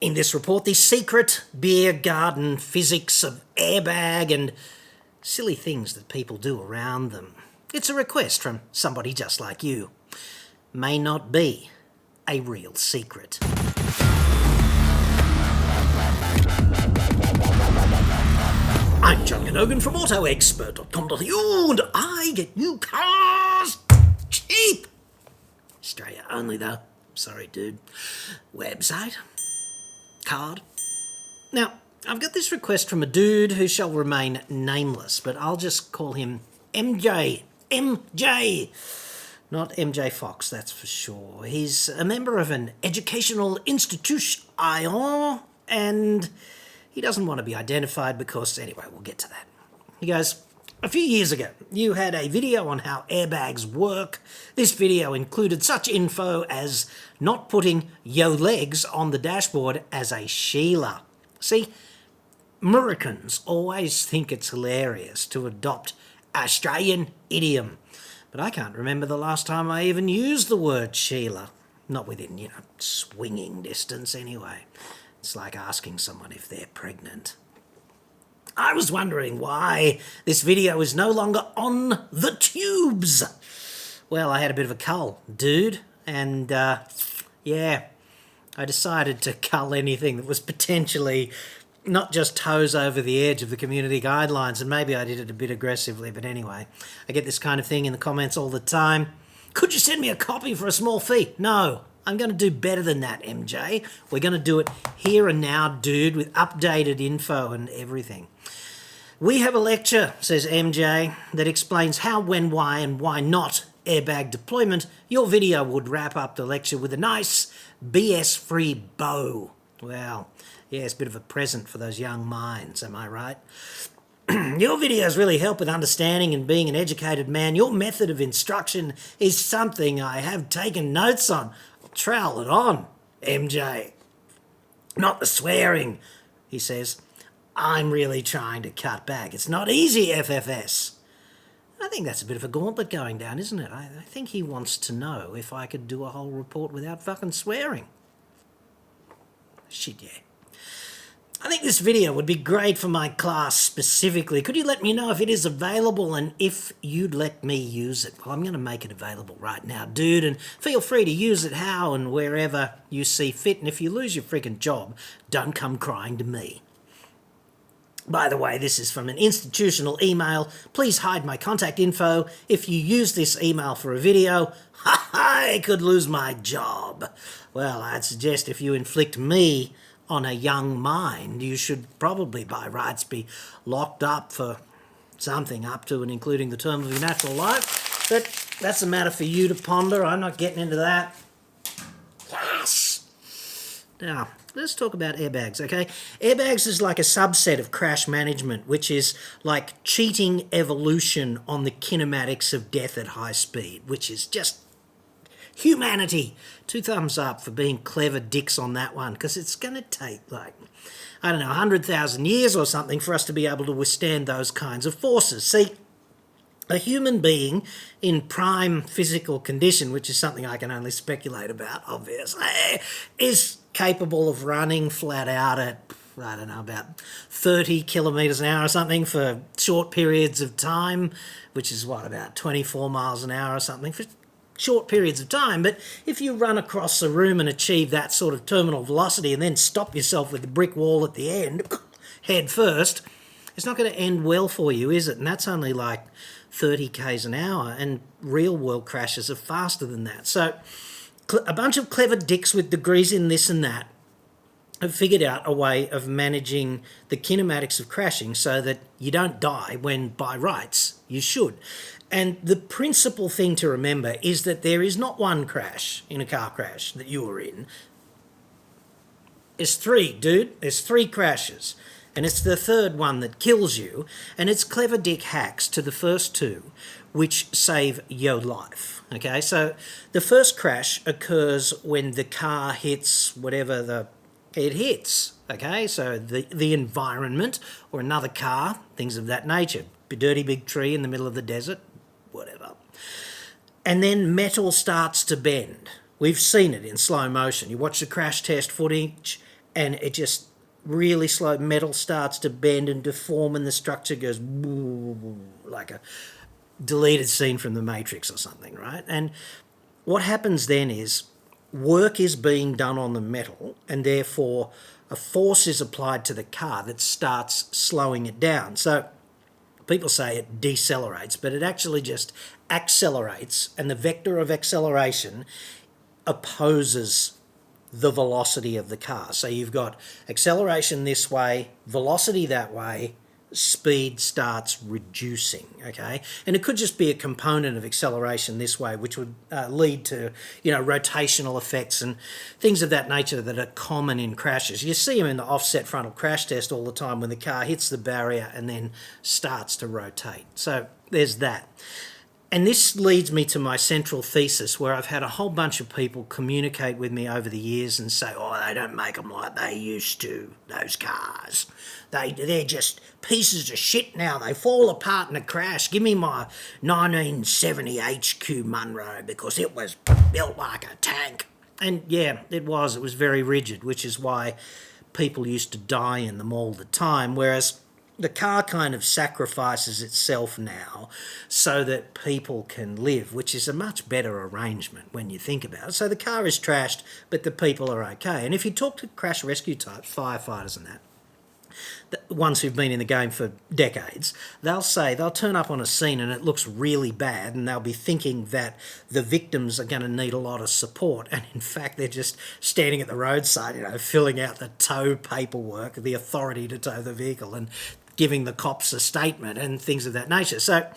In this report, the secret beer garden physics of airbag and silly things that people do around them. It's a request from somebody just like you. May not be a real secret. I'm John Cadogan from AutoExpert.com.au and I get new cars cheap. Australia only though. Sorry dude. Website. Card. Now, I've got this request from a dude who shall remain nameless, but I'll just call him MJ. MJ! Not MJ Fox, that's for sure. He's a member of an educational institution, and he doesn't want to be identified because, anyway, we'll get to that. He goes, a few years ago, you had a video on how airbags work. This video included such info as not putting yo legs on the dashboard as a Sheila. See, Americans always think it's hilarious to adopt Australian idiom, but I can't remember the last time I even used the word Sheila. Not within, swinging distance anyway. It's like asking someone if they're pregnant. I was wondering why this video is no longer on the tubes. Well, I had a bit of a cull, dude, and I decided to cull anything that was potentially not just toes over the edge of the community guidelines, and maybe I did it a bit aggressively, but anyway, I get this kind of thing in the comments all the time. Could you send me a copy for a small fee? No. I'm going to do better than that, MJ. We're going to do it here and now, dude, with updated info and everything. We have a lecture, says MJ, that explains how, when, why, and why not airbag deployment. Your video would wrap up the lecture with a nice BS-free bow. Well, yeah, it's a bit of a present for those young minds, am I right? Your videos really help with understanding and being an educated man. Your method of instruction is something I have taken notes on. Trowel it on, MJ. Not the swearing, he says. I'm really trying to cut back. It's not easy, FFS. I think that's a bit of a gauntlet going down, isn't it? I think he wants to know if I could do a whole report without fucking swearing. Shit, yeah. I think this video would be great for my class specifically. Could you let me know if it is available and if you'd let me use it? Well, I'm going to make it available right now, dude, and feel free to use it how and wherever you see fit. And if you lose your freaking job, don't come crying to me. By the way, this is from an institutional email. Please hide my contact info. If you use this email for a video, I could lose my job. Well, I'd suggest if you inflict me on a young mind, you should probably by rights be locked up for something up to and including the term of your natural life. But that's a matter for you to ponder. I'm not getting into that. Yes! Now, let's talk about airbags, okay? Airbags is like a subset of crash management, which is like cheating evolution on the kinematics of death at high speed, which is just humanity. 2 thumbs up for being clever dicks on that one, because it's going to take, 100,000 years or something for us to be able to withstand those kinds of forces. See, a human being in prime physical condition, which is something I can only speculate about, obviously, is capable of running flat out at, about 30 kilometres an hour or something for short periods of time, which is about 24 miles an hour or something for short periods of time. But if you run across a room and achieve that sort of terminal velocity and then stop yourself with the brick wall at the end, head first, it's not going to end well for you, is it? And that's only 30 k's an hour, and real world crashes are faster than that. So a bunch of clever dicks with degrees in this and that have figured out a way of managing the kinematics of crashing so that you don't die when by rights you should. And the principal thing to remember is that there is not one crash in a car crash that you were in. It's 3, dude. There's 3 crashes. And it's the third one that kills you. And it's clever dick hacks to the first 2, which save your life. Okay, so the first crash occurs when the car hits whatever it hits. Okay, so the environment or another car, things of that nature. A dirty big tree in the middle of the desert, whatever. And then metal starts to bend. We've seen it in slow motion. You watch the crash test footage and it just really slow. Metal starts to bend and deform, and the structure goes like a deleted scene from the Matrix or something, right? And what happens then is work is being done on the metal, and therefore a force is applied to the car that starts slowing it down. So people say it decelerates, but it actually just accelerates, and the vector of acceleration opposes the velocity of the car. So you've got acceleration this way, velocity that way, speed starts reducing, okay? And it could just be a component of acceleration this way, which would lead to, rotational effects and things of that nature that are common in crashes. You see them in the offset frontal crash test all the time when the car hits the barrier and then starts to rotate. So there's that. And this leads me to my central thesis, where I've had a whole bunch of people communicate with me over the years and say, oh, they don't make them like they used to, those cars. They're just pieces of shit now. They fall apart in a crash. Give me my 1970 HQ Munro because it was built like a tank. And yeah, it was. It was very rigid, which is why people used to die in them all the time, whereas the car kind of sacrifices itself now so that people can live, which is a much better arrangement when you think about it. So the car is trashed, but the people are okay. And if you talk to crash rescue types, firefighters and that, the ones who've been in the game for decades, they'll turn up on a scene and it looks really bad, and they'll be thinking that the victims are going to need a lot of support, and in fact they're just standing at the roadside, filling out the tow paperwork, the authority to tow the vehicle, and giving the cops a statement and things of that nature. So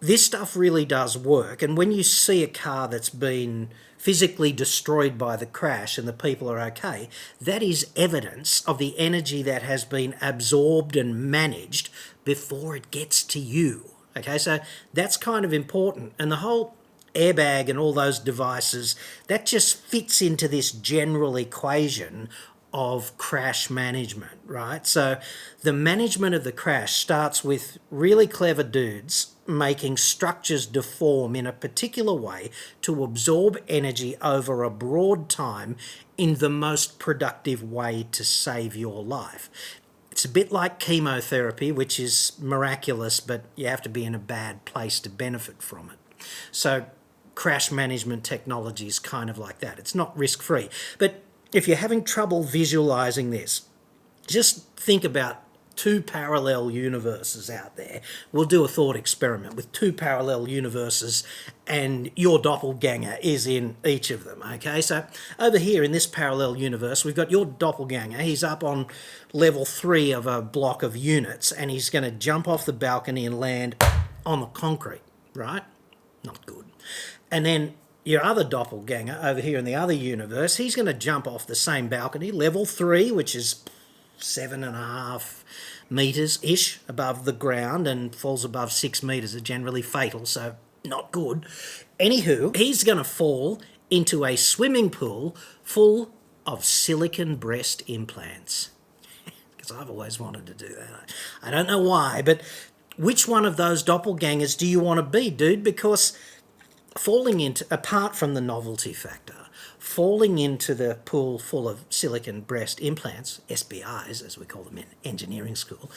this stuff really does work, and when you see a car that's been physically destroyed by the crash and the people are okay, that is evidence of the energy that has been absorbed and managed before it gets to you. Okay, so that's kind of important. And the whole airbag and all those devices, that just fits into this general equation of crash management, right? So the management of the crash starts with really clever dudes making structures deform in a particular way to absorb energy over a broad time in the most productive way to save your life. It's a bit like chemotherapy, which is miraculous, but you have to be in a bad place to benefit from it. So crash management technology is kind of like that. It's not risk-free. But if you're having trouble visualizing this, just think about two parallel universes out there. We'll do a thought experiment with two parallel universes, and your doppelganger is in each of them, okay? So over here in this parallel universe, we've got your doppelganger. He's up on level 3 of a block of units, and he's going to jump off the balcony and land on the concrete, right? Not good. And then your other doppelganger over here in the other universe, he's going to jump off the same balcony, level 3, which is 7.5 metres-ish above the ground, and falls above 6 metres are generally fatal, so not good. Anywho, he's going to fall into a swimming pool full of silicon breast implants. Because I've always wanted to do that. I don't know why, but which one of those doppelgangers do you want to be, dude? Because falling into, apart from the novelty factor, falling into the pool full of silicon breast implants, SBIs as we call them in engineering school,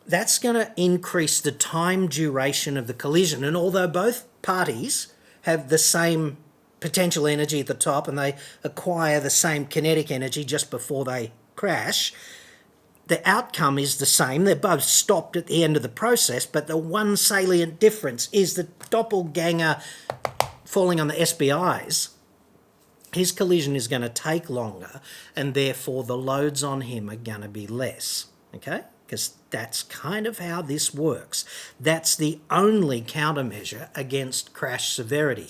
that's going to increase the time duration of the collision. And although both parties have the same potential energy at the top and they acquire the same kinetic energy just before they crash, the outcome is the same. They're both stopped at the end of the process, but the one salient difference is the doppelganger falling on the SBIs, his collision is going to take longer, and therefore the loads on him are going to be less, okay? Because that's kind of how this works. That's the only countermeasure against crash severity,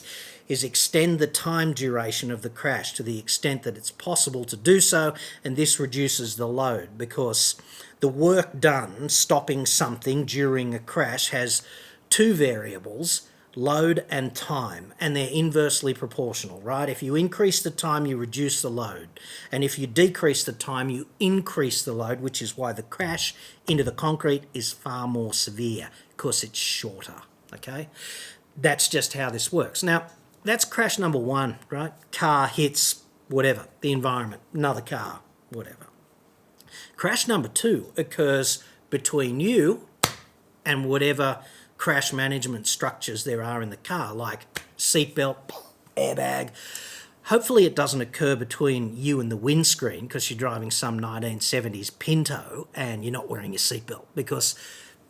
is extend the time duration of the crash to the extent that it's possible to do so, and this reduces the load, because the work done stopping something during a crash has two variables, load and time, and they're inversely proportional, right? If you increase the time, you reduce the load, and if you decrease the time, you increase the load, which is why the crash into the concrete is far more severe, because it's shorter, okay? That's just how this works. Now, that's crash number one, right? Car hits whatever, the environment, another car, whatever. Crash number 2 occurs between you and whatever crash management structures there are in the car, like seatbelt, airbag. Hopefully it doesn't occur between you and the windscreen because you're driving some 1970s Pinto and you're not wearing your seatbelt, because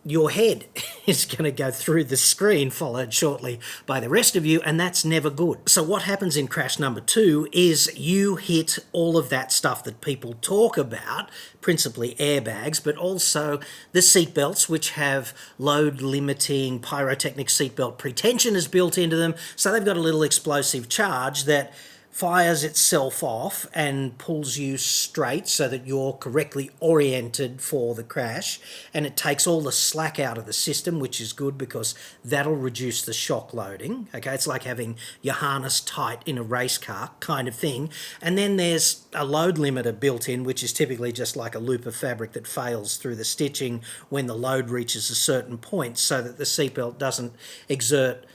your head is going to go through the screen, followed shortly by the rest of you, and that's never good. So what happens in crash number 2 is you hit all of that stuff that people talk about, principally airbags, but also the seatbelts, which have load-limiting pyrotechnic seatbelt pretension is built into them, so they've got a little explosive charge that fires itself off and pulls you straight so that you're correctly oriented for the crash, and it takes all the slack out of the system, which is good because that'll reduce the shock loading. Okay, it's like having your harness tight in a race car kind of thing. And then there's a load limiter built in, which is typically just like a loop of fabric that fails through the stitching when the load reaches a certain point, so that the seatbelt doesn't exert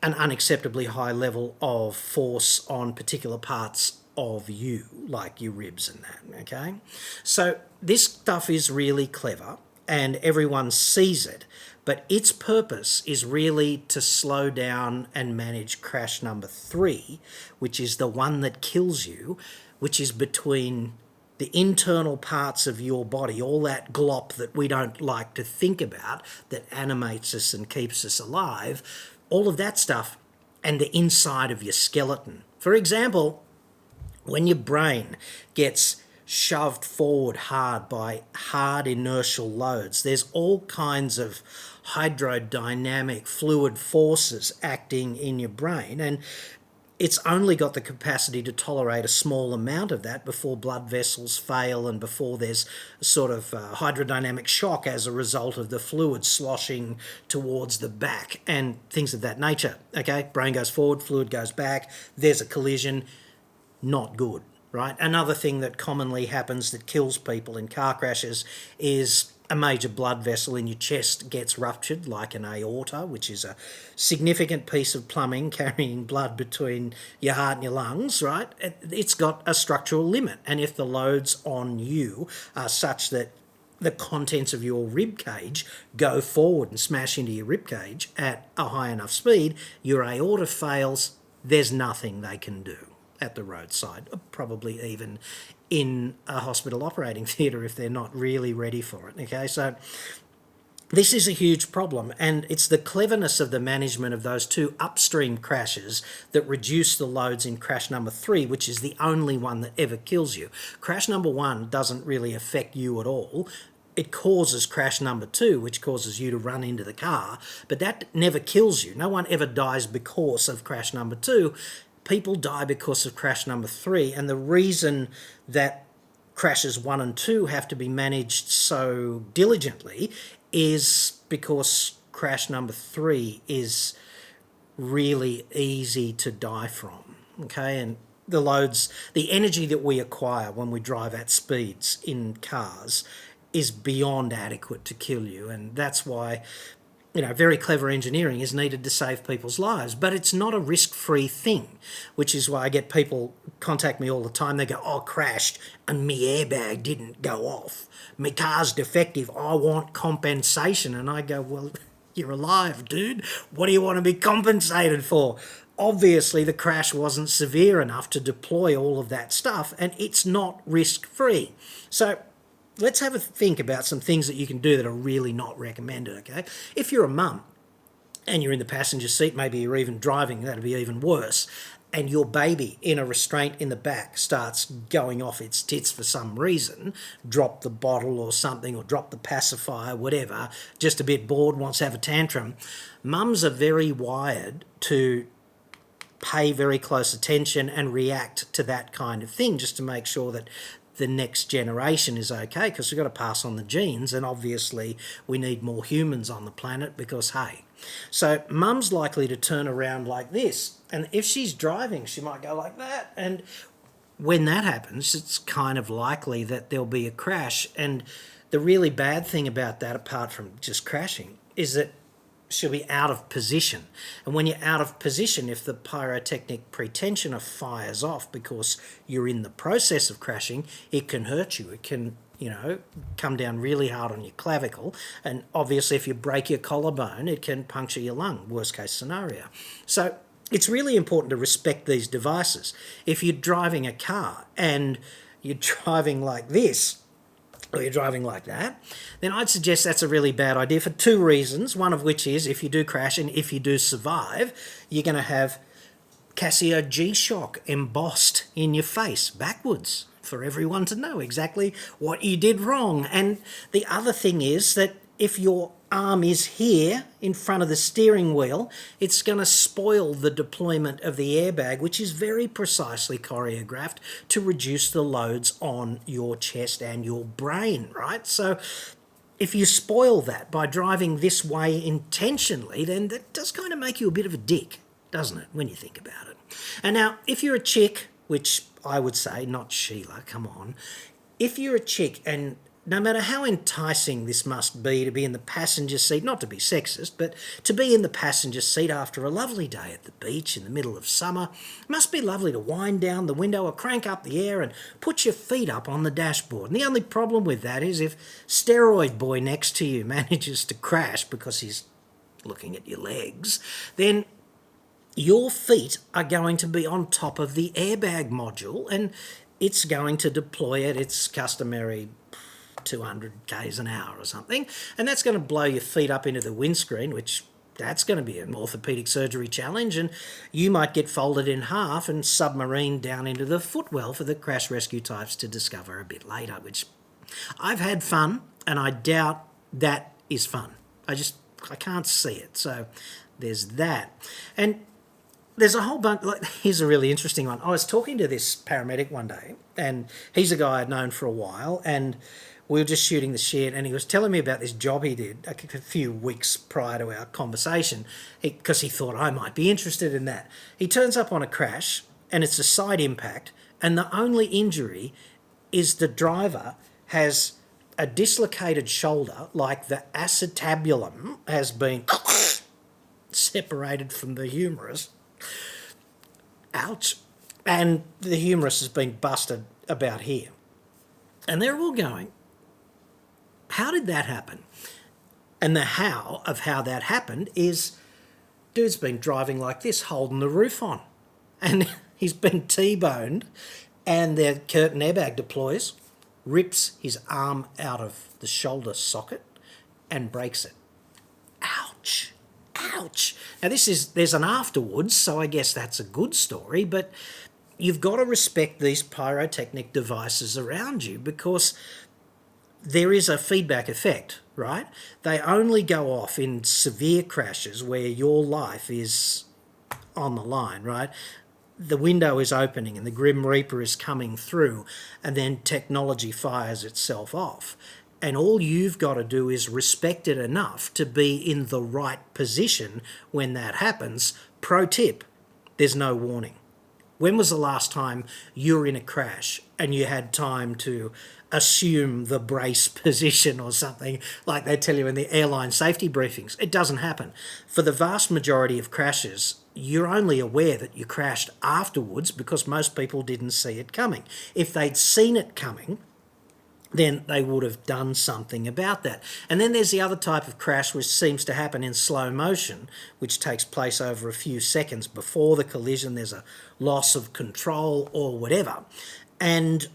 an unacceptably high level of force on particular parts of you, like your ribs and that, okay? So this stuff is really clever and everyone sees it, but its purpose is really to slow down and manage crash number 3, which is the one that kills you, which is between the internal parts of your body, all that glop that we don't like to think about that animates us and keeps us alive, all of that stuff, and the inside of your skeleton. For example, when your brain gets shoved forward hard by hard inertial loads, there's all kinds of hydrodynamic fluid forces acting in your brain, and it's only got the capacity to tolerate a small amount of that before blood vessels fail and before there's a sort of hydrodynamic shock as a result of the fluid sloshing towards the back and things of that nature. Okay, brain goes forward, fluid goes back, there's a collision, not good, right? Another thing that commonly happens that kills people in car crashes is a major blood vessel in your chest gets ruptured, like an aorta, which is a significant piece of plumbing carrying blood between your heart and your lungs, right? It's got a structural limit, and if the loads on you are such that the contents of your rib cage go forward and smash into your rib cage at a high enough speed, your aorta fails, there's nothing they can do at the roadside, probably even in a hospital operating theatre if they're not really ready for it, okay? So this is a huge problem, and it's the cleverness of the management of those 2 upstream crashes that reduce the loads in crash number 3, which is the only one that ever kills you. Crash number 1 doesn't really affect you at all. It causes crash number 2, which causes you to run into the car, but that never kills you. No one ever dies because of crash number 2. People die because of crash number 3, and the reason that crashes 1 and 2 have to be managed so diligently is because crash number 3 is really easy to die from, okay? And the loads, the energy that we acquire when we drive at speeds in cars is beyond adequate to kill you, and that's why very clever engineering is needed to save people's lives, but it's not a risk-free thing, which is why I get people contact me all the time. They go, "Oh, crashed and me airbag didn't go off. My car's defective. I want compensation." And I go, "Well, you're alive, dude. What do you want to be compensated for?" Obviously, the crash wasn't severe enough to deploy all of that stuff, and it's not risk-free. So let's have a think about some things that you can do that are really not recommended, okay? If you're a mum and you're in the passenger seat, maybe you're even driving, that'd be even worse, and your baby in a restraint in the back starts going off its tits for some reason, drop the bottle or something, or drop the pacifier, whatever, just a bit bored, wants to have a tantrum, mums are very wired to pay very close attention and react to that kind of thing just to make sure that the next generation is okay, because we've got to pass on the genes, and obviously we need more humans on the planet because, hey. So mum's likely to turn around like this, and if she's driving, she might go like that, and when that happens, it's kind of likely that there'll be a crash. And the really bad thing about that, apart from just crashing, is that she'll be out of position. And when you're out of position, if the pyrotechnic pretensioner fires off because you're in the process of crashing, it can hurt you. It can, come down really hard on your clavicle. And obviously, if you break your collarbone, it can puncture your lung, worst case scenario. So it's really important to respect these devices. If you're driving a car and you're driving like this, or you're driving like that, then I'd suggest that's a really bad idea for two reasons. One of which is if you do crash and if you do survive, you're going to have Casio G-Shock embossed in your face backwards for everyone to know exactly what you did wrong. And the other thing is that if your arm is here in front of the steering wheel, it's going to spoil the deployment of the airbag, which is very precisely choreographed to reduce the loads on your chest and your brain, right? So if you spoil that by driving this way intentionally, then that does kind of make you a bit of a dick, doesn't it, when you think about it? And now, if you're a chick, which I would say, not Sheila, come on, if you're a chick and no matter how enticing this must be to be in the passenger seat, not to be sexist, but to be in the passenger seat after a lovely day at the beach in the middle of summer, it must be lovely to wind down the window or crank up the air and put your feet up on the dashboard. And the only problem with that is if steroid boy next to you manages to crash because he's looking at your legs, then your feet are going to be on top of the airbag module and it's going to deploy at its customary 200 k's an hour or something, and that's going to blow your feet up into the windscreen, which that's going to be an orthopaedic surgery challenge, and you might get folded in half and submarined down into the footwell for the crash rescue types to discover a bit later, which I've had fun, and I doubt that is fun. I can't see it, so there's that. And there's a whole bunch, here's a really interesting one. I was talking to this paramedic one day, and he's a guy I'd known for a while, and we were just shooting the shit, and he was telling me about this job he did a few weeks prior to our conversation because he thought I might be interested in that. He turns up on a crash, and it's a side impact, and the only injury is the driver has a dislocated shoulder, like the acetabulum has been separated from the humerus. Ouch. And the humerus has been busted about here. And they're all going, how did that happen? And the how of how that happened is dude's been driving like this, holding the roof on. And he's been T-boned and the curtain airbag deploys, rips his arm out of the shoulder socket and breaks it. Ouch. Ouch. Now there's an afterwards, so I guess that's a good story, but you've got to respect these pyrotechnic devices around you because there is a feedback effect, right? They only go off in severe crashes where your life is on the line, right? The window is opening and the Grim Reaper is coming through and then technology fires itself off. And all you've got to do is respect it enough to be in the right position when that happens. Pro tip, there's no warning. When was the last time you were in a crash and you had time to assume the brace position or something like they tell you in the airline safety briefings? It doesn't happen. For the vast majority of crashes, you're only aware that you crashed afterwards because most people didn't see it coming. If they'd seen it coming, then they would have done something about that. And then there's the other type of crash which seems to happen in slow motion, which takes place over a few seconds before the collision. There's a loss of control or whatever. And,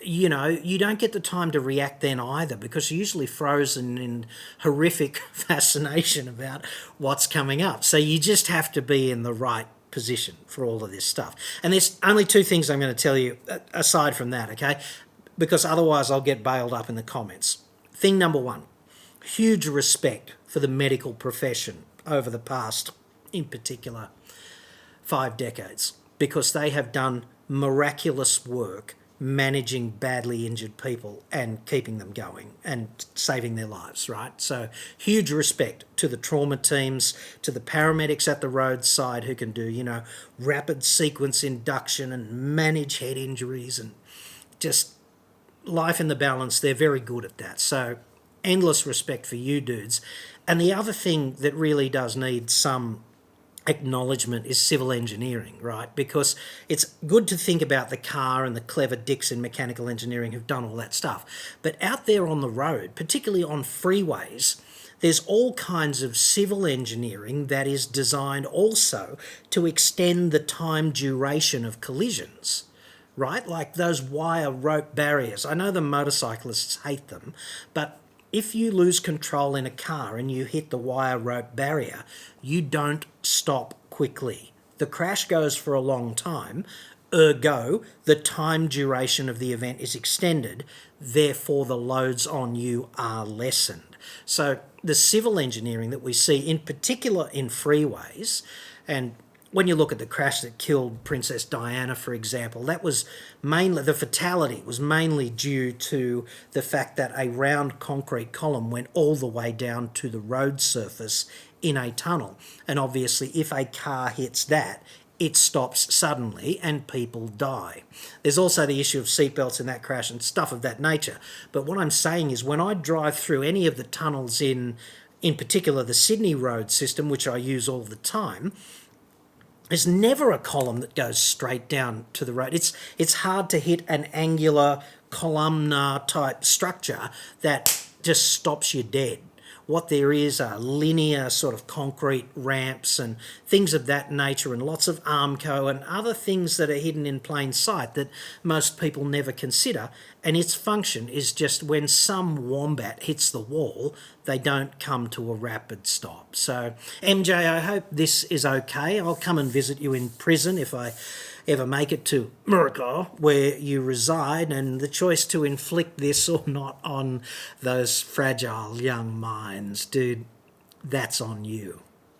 you don't get the time to react then either because you're usually frozen in horrific fascination about what's coming up. So you just have to be in the right position for all of this stuff. And there's only two things I'm going to tell you aside from that, okay? Because otherwise I'll get bailed up in the comments. Thing number one, huge respect for the medical profession over the past, in particular, 5 decades, because they have done miraculous work managing badly injured people and keeping them going and saving their lives, right? So huge respect to the trauma teams, to the paramedics at the roadside who can do, rapid sequence induction and manage head injuries and just life in the balance. They're very good at that. So endless respect for you dudes. And the other thing that really does need some acknowledgement is civil engineering, right? Because it's good to think about the car and the clever dicks in mechanical engineering who've done all that stuff. But out there on the road, particularly on freeways, there's all kinds of civil engineering that is designed also to extend the time duration of collisions, right? Like those wire rope barriers. I know the motorcyclists hate them, but if you lose control in a car and you hit the wire rope barrier, you don't stop quickly. The crash goes for a long time, ergo, the time duration of the event is extended, therefore the loads on you are lessened. So the civil engineering that we see, in particular in freeways, and when you look at the crash that killed Princess Diana, for example, that was mainly, the fatality was mainly due to the fact that a round concrete column went all the way down to the road surface in a tunnel. And obviously, if a car hits that, it stops suddenly and people die. There's also the issue of seatbelts in that crash and stuff of that nature. But what I'm saying is when I drive through any of the tunnels in particular the Sydney road system, which I use all the time, there's never a column that goes straight down to the road. It's hard to hit an angular columnar type structure that just stops you dead. What there is are linear sort of concrete ramps and things of that nature, and lots of Armco and other things that are hidden in plain sight that most people never consider. And its function is just when some wombat hits the wall, they don't come to a rapid stop. So, MJ, I hope this is okay. I'll come and visit you in prison if I ever make it to America, where you reside, and the choice to inflict this or not on those fragile young minds, dude, that's on you.